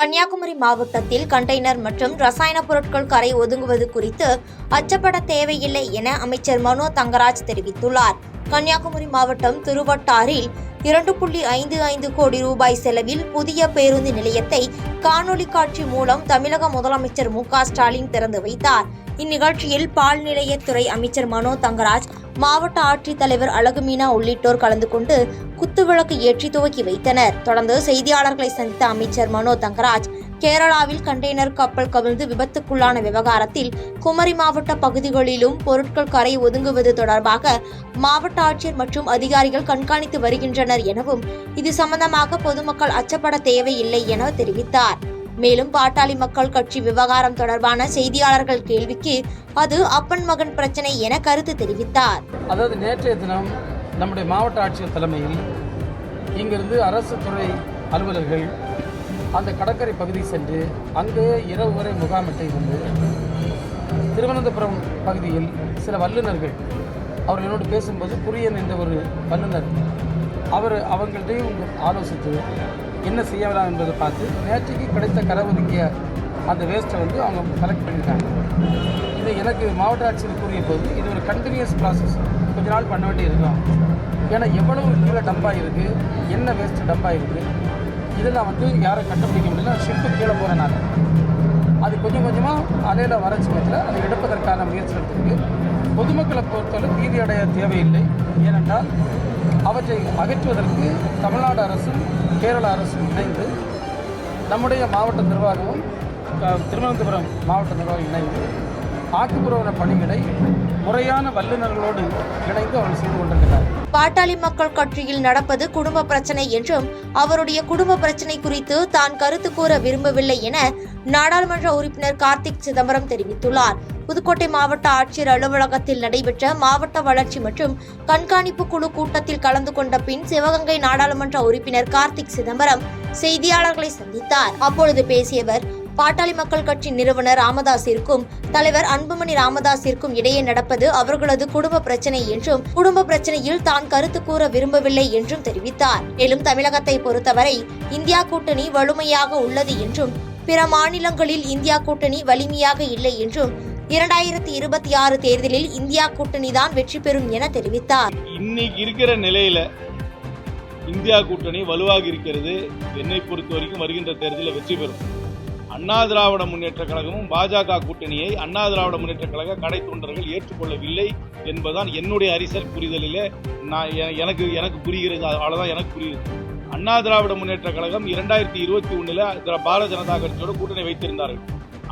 கன்னியாகுமரி மாவட்டத்தில் கண்டெய்னர் மற்றும் ரசாயன பொருட்கள் கரை ஒதுங்குவது குறித்து அச்சப்பட தேவையில்லை என அமைச்சர் மனோ தங்கராஜ் தெரிவித்துள்ளார். கன்னியாகுமரி மாவட்டம் திருவட்டாரில் 2.55 கோடி ரூபாய் செலவில் புதிய பேருந்து நிலையத்தை காணொலி காட்சி மூலம் தமிழக முதலமைச்சர் மு.க.ஸ்டாலின் திறந்து வைத்தார். இந்நிகழ்ச்சியில் பால் நிலையத்துறை அமைச்சர் மனோ தங்கராஜ், மாவட்ட ஆட்சித்தலைவர் அழகுமீனா உள்ளிட்டோர் கலந்து கொண்டு குத்துவிளக்கு ஏற்றி துவக்கி வைத்தனர். தொடர்ந்து செய்தியாளர்களை சந்தித்த அமைச்சர் மனோ தங்கராஜ், கேரளாவில் கண்டெய்னர் கப்பல் கவிழ்ந்து விபத்துக்குள்ளான விவகாரத்தில் குமரி மாவட்ட பகுதிகளிலும் பொருட்கள் கரை ஒதுங்குவது தொடர்பாக மாவட்ட ஆட்சியர் மற்றும் அதிகாரிகள் கண்காணித்து வருகின்றனர் எனவும், இது சம்பந்தமாக பொதுமக்கள் அச்சப்பட தேவையில்லை என தெரிவித்தார். மேலும் பாட்டாளி மக்கள் கட்சி விவகாரம் தொடர்பான செய்தியாளர்கள் கேள்விக்கு அது அப்பன் மகன் பிரச்சனை என கருத்து தெரிவித்தார். அதாவது நேற்றைய தினம் நம்முடைய மாவட்ட ஆட்சியர் தலைமையில் இங்கிருந்து அரசு துறை அலுவலர்கள் அந்த கடற்கரை பகுதி சென்று அங்கே இரவு வரை முகாமிட்டு இருந்து திருவனந்தபுரம் பகுதியில் சில வல்லுநர்கள் அவர்களோடு பேசும்போது குரியன் என்ற ஒரு வல்லுநர் அவங்கள்டையும் ஆலோசித்து என்ன செய்யலாம் என்பதை பார்த்து நேற்றைக்கு கிடைத்த கரை ஒதுக்கிய அந்த வேஸ்ட்டை அவங்க கலெக்ட் பண்ணிட்டாங்க. இது எனக்கு மாவட்ட ஆட்சியர் கூறிய போது இது ஒரு கண்டினியூஸ் ப்ராசஸ், கொஞ்ச நாள் பண்ண வேண்டி இருக்கும். ஏன்னா எவ்வளவு கீழே டம்பாக இருக்குது, என்ன வேஸ்ட்டு டம்பாக இருக்குது, இதெல்லாம் யாரும் கண்டுபிடிக்க முடியல. ஷிப்பு கீழே போகிறனால அது கொஞ்சம் கொஞ்சமாக அலையில் வர சமயத்தில் அதை எடுப்பதற்கான முயற்சி எடுத்திருக்கு. பொதுமக்களை பொறுத்தவரை பீதி அடைய தேவையில்லை. ஏனென்றால் அவற்றை அகற்றுவதற்கு தமிழ்நாடு அரசும் கேரள அரசும் இணைந்து நம்முடைய மாவட்ட நிர்வாகமும் திருவனந்தபுரம் மாவட்ட நிர்வாகம் இணைந்து ஆக்கப்பூர்வ பணிகளை முறையான வல்லுநர்களோடு இணைந்து அவர்கள் செய்து கொண்டிருக்கிறார். பாட்டாளி மக்கள் கட்சியில் நடப்பது குடும்ப பிரச்சனை என்றும், அவருடைய குடும்ப பிரச்சனை குறித்து தான் கருத்து கூற விரும்பவில்லை என நாடாளுமன்ற உறுப்பினர் கார்த்திக் சிதம்பரம் தெரிவித்துள்ளார். புதுக்கோட்டை மாவட்ட ஆட்சியர் அலுவலகத்தில் நடைபெற்ற மாவட்ட வளர்ச்சி மற்றும் கண்காணிப்பு குழு கூட்டத்தில் கலந்து கொண்ட பின் சிவகங்கை நாடாளுமன்ற உறுப்பினர் கார்த்திக் சிதம்பரம் செய்தியாளர்களை சந்தித்தார். அப்பொழுது பேசியவர், பாட்டாளி மக்கள் கட்சி நிறுவனர் ராமதாசிற்கும் தலைவர் அன்புமணி ராமதாசிற்கும் இடையே நடப்பது அவர்களது குடும்ப பிரச்சனை என்றும், குடும்ப பிரச்சனையில் தான் கருத்து கூற விரும்பவில்லை என்றும் தெரிவித்தார். மேலும் தமிழகத்தை பொறுத்தவரை இந்தியா கூட்டணி வலிமையாக உள்ளது என்றும், பிற மாநிலங்களில் இந்தியா கூட்டணி வலிமையாக இல்லை என்றும், 2026 தேர்தலில் இந்தியா கூட்டணி தான் வெற்றி பெறும் என தெரிவித்தார். இன்னைக்கு இருக்கிற நிலையில இந்தியா கூட்டணி வலுவாக இருக்கிறது. என்னை பொறுத்த வரைக்கும் வருகின்ற தேர்தலில் வெற்றி பெறும். அண்ணா திராவிட முன்னேற்ற கழகமும் பாஜக கூட்டணியை அண்ணா திராவிட முன்னேற்ற கழக கடை தொண்டர்கள் ஏற்றுக்கொள்ளவில்லை என்பதுதான் என்னுடைய அரசியல் புரிதலிலே எனக்கு புரிகிறது. அவ்வளவுதான் எனக்கு புரியுது. அண்ணா திராவிட முன்னேற்ற கழகம் 2021 பாரதிய ஜனதா கட்சியோட கூட்டணி வைத்திருந்தார்கள்.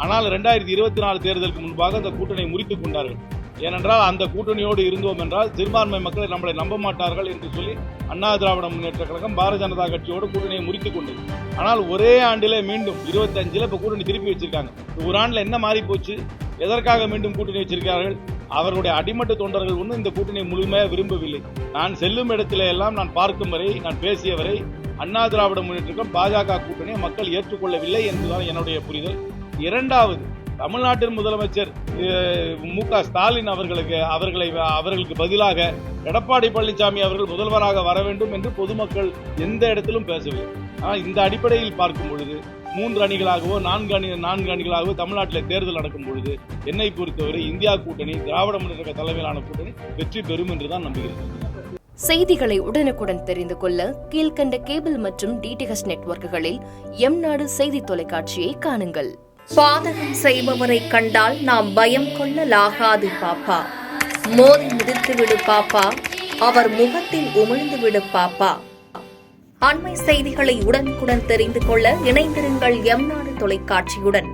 ஆனால் 2024 தேர்தலுக்கு முன்பாக அந்த கூட்டணியை முறித்துக் கொண்டார்கள். ஏனென்றால் அந்த கூட்டணியோடு இருந்தோம் என்றால் சிறுபான்மை மக்களை நம்மளை நம்ப மாட்டார்கள் என்று சொல்லி அண்ணா திராவிட முன்னேற்ற கழகம் பாரதிய ஜனதா கட்சியோடு கூட்டணியை முறித்துக் கொண்டது. ஆனால் ஒரே ஆண்டிலே மீண்டும் 25 இப்ப கூட்டணி திருப்பி வச்சிருக்காங்க. ஒரு ஆண்டுல என்ன மாறி போச்சு? எதற்காக மீண்டும் கூட்டணி வச்சிருக்கிறார்கள்? அவர்களுடைய அடிமட்ட தொண்டர்கள் ஒன்றும் இந்த கூட்டணியை முழுமையாக விரும்பவில்லை. நான் செல்லும் இடத்தில எல்லாம் நான் பார்க்கும் வரை, நான் பேசிய வரை அண்ணா திராவிட முன்னேற்ற பாஜக கூட்டணியை மக்கள் ஏற்றுக்கொள்ளவில்லை என்பதுதான் என்னுடைய புரிதல். இரண்டாவது, தமிழ்நாட்டின் முதலமைச்சர் மு.க.ஸ்டாலின் அவர்களுக்கு பதிலாக எடப்பாடி பழனிசாமி அவர்கள் முதல்வராக வர வேண்டும் என்று பொதுமக்கள் எந்த இடத்திலும் பேசவில்லை. ஆனால் இந்த அடிப்படையில் பார்க்கும் பொழுது 3 அணிகளாகவோ 4 அணிகளாகவோ தமிழ்நாட்டில் தேர்தல் நடக்கும் பொழுது என்னை பொறுத்தவரை இந்தியா கூட்டணி, திராவிட முன்னேற்ற தலைமையிலான கூட்டணி வெற்றி பெறும் என்றுதான் நம்புகிறேன். செய்திகளை உடனுக்குடன் தெரிந்து கொள்ள கீழ்கண்ட கேபிள் மற்றும் DTH நெட்வொர்க்குகளில் எம்நாடு செய்தி தொலைக்காட்சியை காணுங்கள். பாதகம் செய்பவரை கண்டால் நாம் பயம் கொள்ளலாகாது பாப்பா. மோதி மிதித்து விடு பாப்பா, அவர் முகத்தில் உமிழ்ந்து விடு பாப்பா. அண்மை செய்திகளை உடனுக்குடன் தெரிந்து கொள்ள இணைந்திருங்கள் எம்நாடு தொலைக்காட்சியுடன்.